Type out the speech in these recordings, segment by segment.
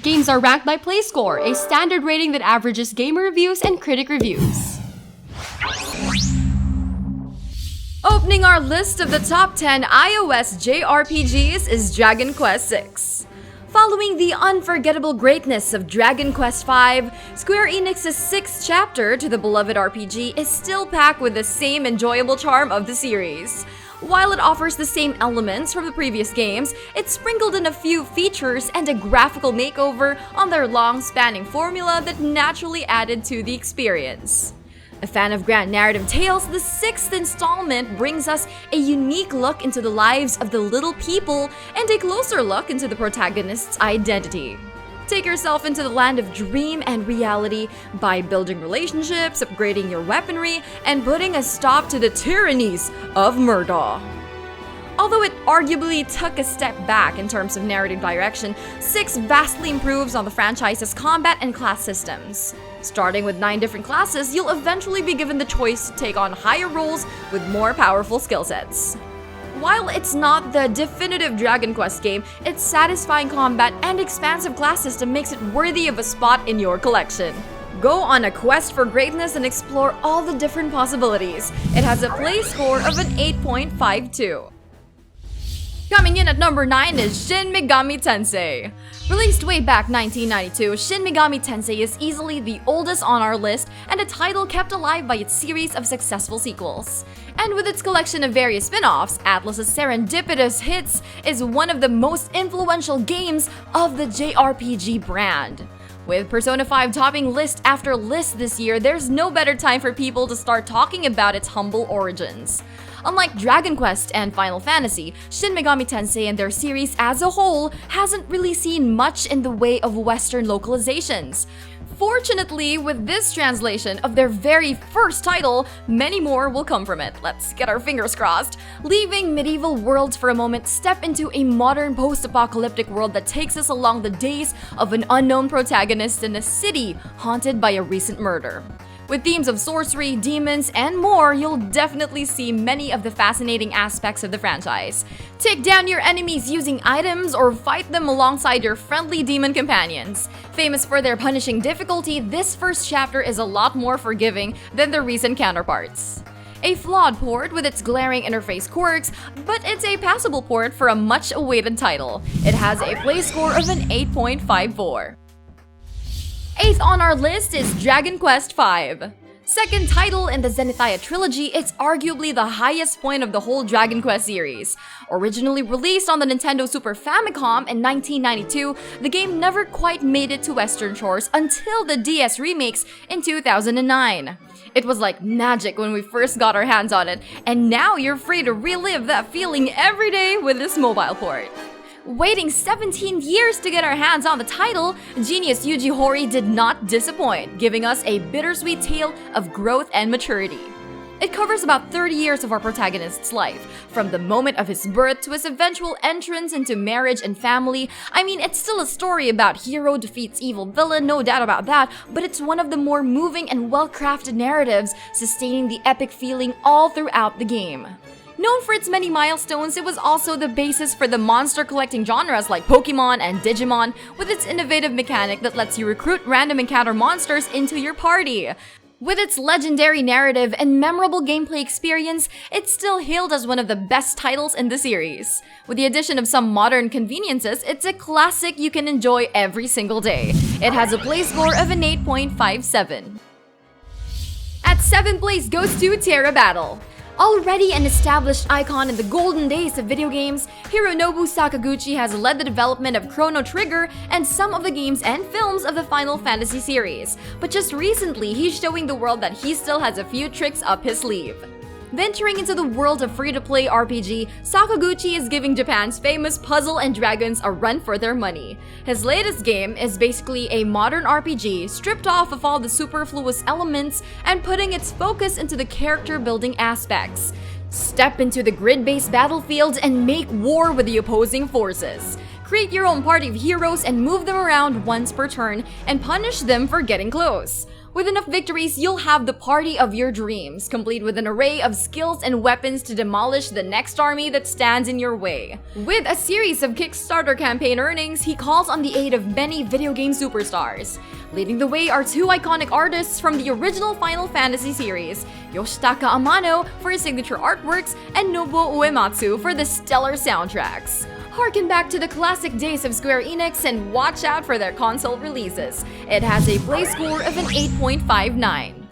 Games are ranked by play score, a standard rating that averages gamer reviews and critic reviews. Opening our list of the top 10 iOS JRPGs is Dragon Quest VI. Following the unforgettable greatness of Dragon Quest V, Square Enix's sixth chapter to the beloved RPG is still packed with the same enjoyable charm of the series. While it offers the same elements from the previous games, it's sprinkled in a few features and a graphical makeover on their long-spanning formula that naturally added to the experience. A fan of grand narrative tales, the sixth installment brings us a unique look into the lives of the little people and a closer look into the protagonist's identity. Take yourself into the land of dream and reality by building relationships, upgrading your weaponry, and putting a stop to the tyrannies of Murdaugh. Although it arguably took a step back in terms of narrative direction, 6 vastly improves on the franchise's combat and class systems. Starting with 9 different classes, you'll eventually be given the choice to take on higher roles with more powerful skill sets. While it's not the definitive Dragon Quest game, its satisfying combat and expansive class system makes it worthy of a spot in your collection. Go on a quest for greatness and explore all the different possibilities. It has a play score of an 8.52. Coming in at number 9 is Shin Megami Tensei. Released way back 1992, Shin Megami Tensei is easily the oldest on our list and a title kept alive by its series of successful sequels. And with its collection of various spin-offs, Atlus's serendipitous hits is one of the most influential games of the JRPG brand. With Persona 5 topping list after list this year, there's no better time for people to start talking about its humble origins. Unlike Dragon Quest and Final Fantasy, Shin Megami Tensei and their series as a whole hasn't really seen much in the way of Western localizations. Fortunately, with this translation of their very first title, many more will come from it. Let's get our fingers crossed. Leaving medieval worlds for a moment, step into a modern post-apocalyptic world that takes us along the days of an unknown protagonist in a city haunted by a recent murder. With themes of sorcery, demons, and more, you'll definitely see many of the fascinating aspects of the franchise. Take down your enemies using items or fight them alongside your friendly demon companions. Famous for their punishing difficulty, this first chapter is a lot more forgiving than their recent counterparts. A flawed port with its glaring interface quirks, but it's a passable port for a much-awaited title. It has a play score of an 8.54. 8th on our list is Dragon Quest V. Second title in the Zenithia trilogy, it's arguably the highest point of the whole Dragon Quest series. Originally released on the Nintendo Super Famicom in 1992, the game never quite made it to Western shores until the DS remakes in 2009. It was like magic when we first got our hands on it, and now you're free to relive that feeling every day with this mobile port. Waiting 17 years to get our hands on the title, genius Yuji Horii did not disappoint, giving us a bittersweet tale of growth and maturity. It covers about 30 years of our protagonist's life, from the moment of his birth to his eventual entrance into marriage and family. I mean, it's still a story about hero defeats evil villain, no doubt about that, but it's one of the more moving and well-crafted narratives, sustaining the epic feeling all throughout the game. Known for its many milestones, it was also the basis for the monster collecting genres like Pokemon and Digimon, with its innovative mechanic that lets you recruit random encounter monsters into your party. With its legendary narrative and memorable gameplay experience, it's still hailed as one of the best titles in the series. With the addition of some modern conveniences, it's a classic you can enjoy every single day. It has a play score of an 8.57. At 7th place goes to Terra Battle. Already an established icon in the golden days of video games, Hironobu Sakaguchi has led the development of Chrono Trigger and some of the games and films of the Final Fantasy series. But just recently, he's showing the world that he still has a few tricks up his sleeve. Venturing into the world of free-to-play RPG, Sakaguchi is giving Japan's famous Puzzle and Dragons a run for their money. His latest game is basically a modern RPG stripped off of all the superfluous elements and putting its focus into the character-building aspects. Step into the grid-based battlefield and make war with the opposing forces. Create your own party of heroes and move them around once per turn and punish them for getting close. With enough victories, you'll have the party of your dreams, complete with an array of skills and weapons to demolish the next army that stands in your way. With a series of Kickstarter campaign earnings, he calls on the aid of many video game superstars. Leading the way are two iconic artists from the original Final Fantasy series, Yoshitaka Amano for his signature artworks and Nobuo Uematsu for the stellar soundtracks. Harken back to the classic days of Square Enix and watch out for their console releases. It has a play score of an 8.59.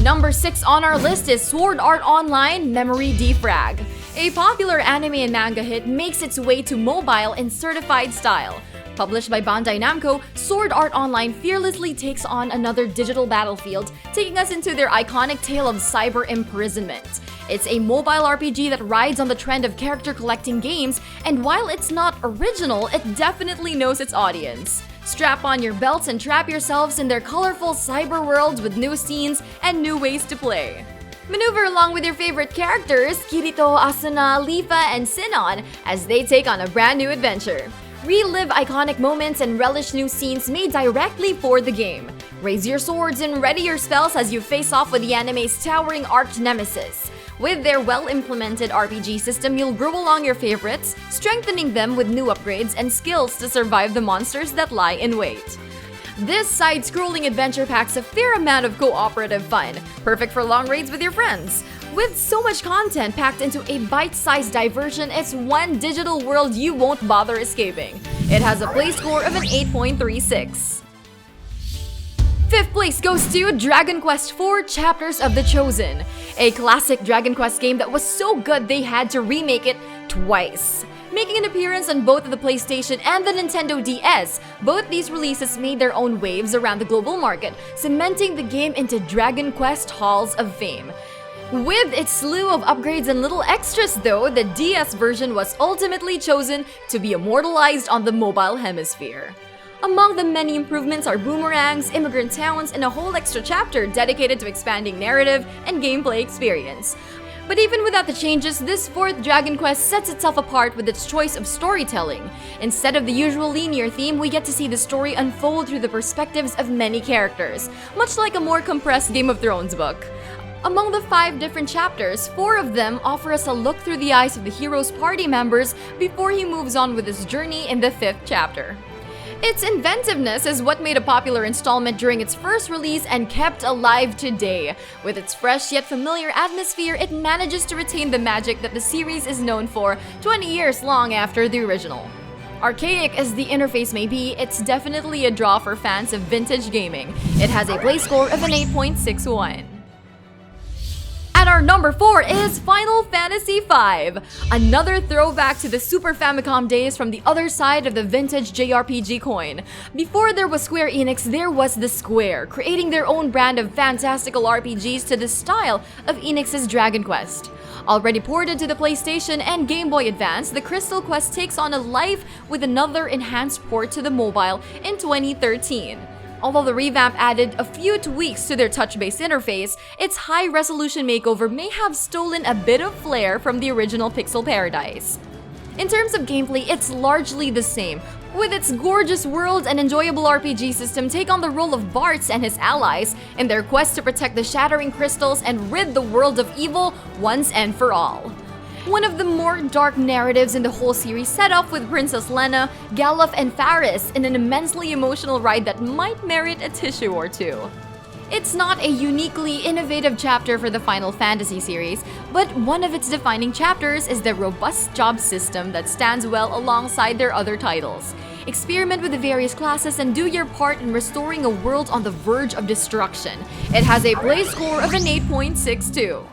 Number 6 on our list is Sword Art Online Memory Defrag. A popular anime and manga hit makes its way to mobile in certified style. Published by Bandai Namco, Sword Art Online fearlessly takes on another digital battlefield, taking us into their iconic tale of cyber imprisonment. It's a mobile RPG that rides on the trend of character collecting games, and while it's not original, it definitely knows its audience. Strap on your belts and trap yourselves in their colorful cyber worlds with new scenes and new ways to play. Maneuver along with your favorite characters, Kirito, Asuna, Lifa, and Sinon, as they take on a brand new adventure. Relive iconic moments and relish new scenes made directly for the game. Raise your swords and ready your spells as you face off with the anime's towering arch nemesis. With their well-implemented RPG system, you'll grow along your favorites, strengthening them with new upgrades and skills to survive the monsters that lie in wait. This side-scrolling adventure packs a fair amount of cooperative fun, perfect for long raids with your friends. With so much content packed into a bite-sized diversion, it's one digital world you won't bother escaping. It has a play score of an 8.36. Fifth place goes to Dragon Quest IV Chapters of the Chosen, a classic Dragon Quest game that was so good they had to remake it twice. Making an appearance on both the PlayStation and the Nintendo DS, both these releases made their own waves around the global market, cementing the game into Dragon Quest Halls of Fame. With its slew of upgrades and little extras though, the DS version was ultimately chosen to be immortalized on the mobile hemisphere. Among the many improvements are boomerangs, immigrant towns, and a whole extra chapter dedicated to expanding narrative and gameplay experience. But even without the changes, this fourth Dragon Quest sets itself apart with its choice of storytelling. Instead of the usual linear theme, we get to see the story unfold through the perspectives of many characters, much like a more compressed Game of Thrones book. Among the 5 different chapters, 4 of them offer us a look through the eyes of the hero's party members before he moves on with his journey in the 5th chapter. Its inventiveness is what made a popular installment during its first release and kept alive today. With its fresh yet familiar atmosphere, it manages to retain the magic that the series is known for 20 years long after the original. Archaic as the interface may be, it's definitely a draw for fans of vintage gaming. It has a play score of an 8.61. At our number 4 is Final Fantasy V, another throwback to the Super Famicom days from the other side of the vintage JRPG coin. Before there was Square Enix, there was the Square, creating their own brand of fantastical RPGs to the style of Enix's Dragon Quest. Already ported to the PlayStation and Game Boy Advance, the Crystal Quest takes on a life with another enhanced port to the mobile in 2013. Although the revamp added a few tweaks to their touch-based interface, its high-resolution makeover may have stolen a bit of flair from the original pixel paradise. In terms of gameplay, it's largely the same, with its gorgeous world and enjoyable RPG system take on the role of Bartz and his allies in their quest to protect the shattering crystals and rid the world of evil once and for all. One of the more dark narratives in the whole series set off with Princess Lena, Galuf, and Faris in an immensely emotional ride that might merit a tissue or two. It's not a uniquely innovative chapter for the Final Fantasy series, but one of its defining chapters is the robust job system that stands well alongside their other titles. Experiment with the various classes and do your part in restoring a world on the verge of destruction. It has a play score of an 8.62.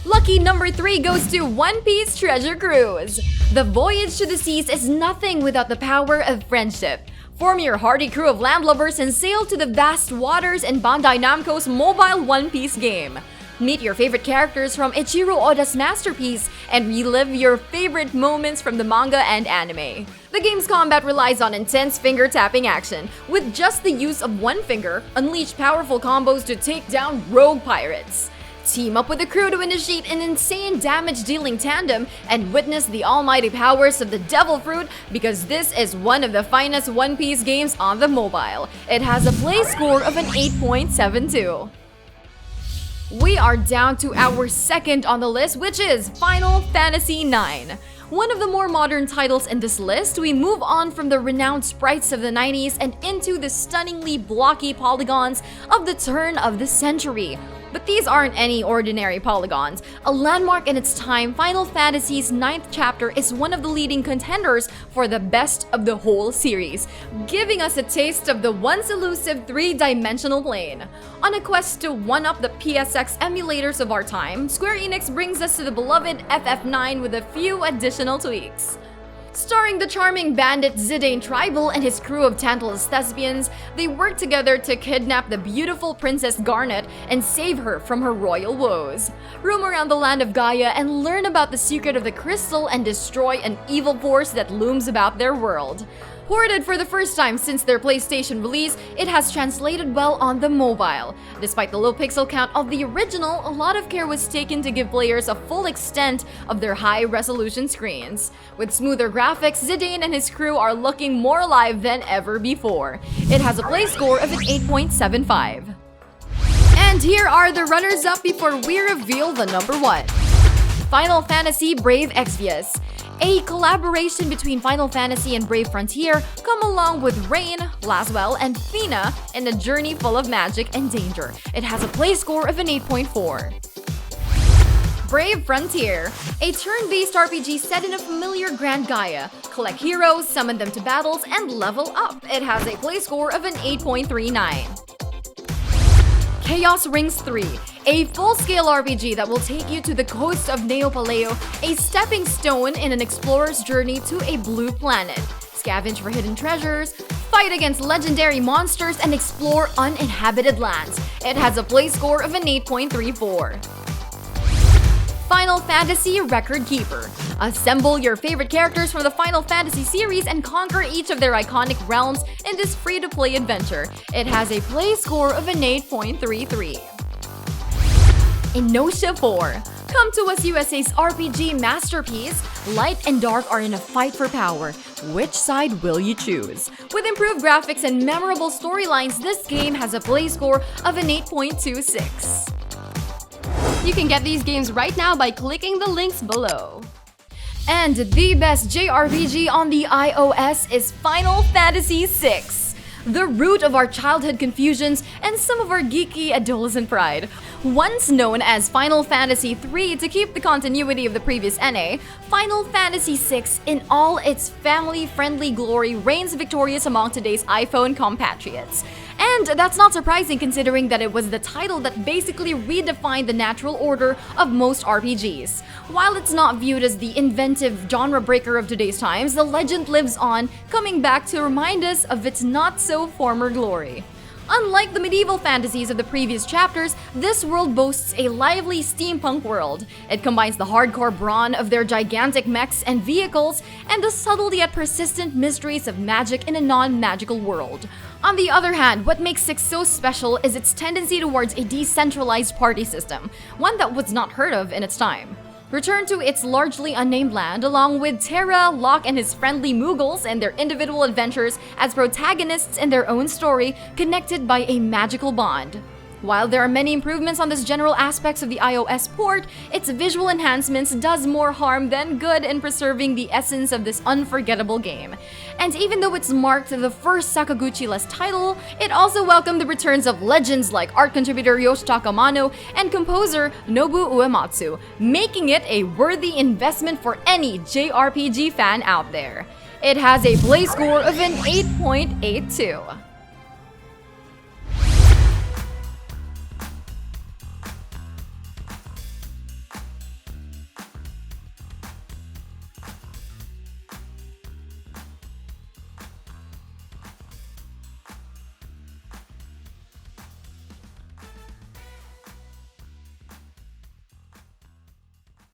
Lucky number 3 goes to One Piece Treasure Cruise. The voyage to the seas is nothing without the power of friendship. Form your hardy crew of landlubbers and sail to the vast waters in Bandai Namco's mobile One Piece game. Meet your favorite characters from Ichiro Oda's masterpiece and relive your favorite moments from the manga and anime. The game's combat relies on intense finger-tapping action. With just the use of one finger, unleash powerful combos to take down rogue pirates. Team up with the crew to initiate an insane damage-dealing tandem and witness the almighty powers of the Devil Fruit, because this is one of the finest One Piece games on the mobile. It has a play score of an 8.72. We are down to our second on the list, which is Final Fantasy IX. One of the more modern titles in this list, we move on from the renowned sprites of the 90s and into the stunningly blocky polygons of the turn of the century. But these aren't any ordinary polygons. A landmark in its time, Final Fantasy's 9th chapter is one of the leading contenders for the best of the whole series, giving us a taste of the once elusive three-dimensional plane. On a quest to one-up the PSX emulators of our time, Square Enix brings us to the beloved FF9 with a few additional tweaks. Starring the charming bandit Zidane Tribal and his crew of tantalus thespians, they work together to kidnap the beautiful Princess Garnet and save her from her royal woes. Roam around the land of Gaia and learn about the secret of the crystal and destroy an evil force that looms about their world. Ported for the first time since their PlayStation release, it has translated well on the mobile. Despite the low pixel count of the original, a lot of care was taken to give players a full extent of their high-resolution screens. With smoother graphics, Zidane and his crew are looking more alive than ever before. It has a play score of an 8.75. And here are the runners-up before we reveal the number one. Final Fantasy Brave Exvius. A collaboration between Final Fantasy and Brave Frontier, come along with Rain, Laswell, and Fina in a journey full of magic and danger. It has a play score of an 8.4. Brave Frontier, a turn-based RPG set in a familiar Grand Gaia. Collect heroes, summon them to battles, and level up. It has a play score of an 8.39. Chaos Rings 3, a full-scale RPG that will take you to the coast of Neopaleo, a stepping stone in an explorer's journey to a blue planet. Scavenge for hidden treasures, fight against legendary monsters, and explore uninhabited lands. It has a play score of an 8.34. Final Fantasy Record Keeper. Assemble your favorite characters from the Final Fantasy series and conquer each of their iconic realms in this free-to-play adventure. It has a play score of an 8.33. Inosha 4. Come to us USA's RPG masterpiece. Light and dark are in a fight for power. Which side will you choose? With improved graphics and memorable storylines, this game has a play score of an 8.26. You can get these games right now by clicking the links below. And the best JRPG on the iOS is Final Fantasy VI. The root of our childhood confusions and some of our geeky adolescent pride. Once known as Final Fantasy III to keep the continuity of the previous NA, Final Fantasy VI in all its family-friendly glory reigns victorious among today's iPhone compatriots. And that's not surprising considering that it was the title that basically redefined the natural order of most RPGs. While it's not viewed as the inventive genre breaker of today's times, the legend lives on, coming back to remind us of its not-so-former glory. Unlike the medieval fantasies of the previous chapters, this world boasts a lively steampunk world. It combines the hardcore brawn of their gigantic mechs and vehicles and the subtle yet persistent mysteries of magic in a non-magical world. On the other hand, what makes 6 so special is its tendency towards a decentralized party system, one that was not heard of in its time. Return to its largely unnamed land along with Terra, Locke, and his friendly Moogles and their individual adventures as protagonists in their own story, connected by a magical bond. While there are many improvements on this general aspects of the iOS port, its visual enhancements does more harm than good in preserving the essence of this unforgettable game. And even though it's marked the first Sakaguchi-less title, it also welcomed the returns of legends like art contributor Yoshitaka Amano and composer Nobu Uematsu, making it a worthy investment for any JRPG fan out there. It has a play score of an 8.82.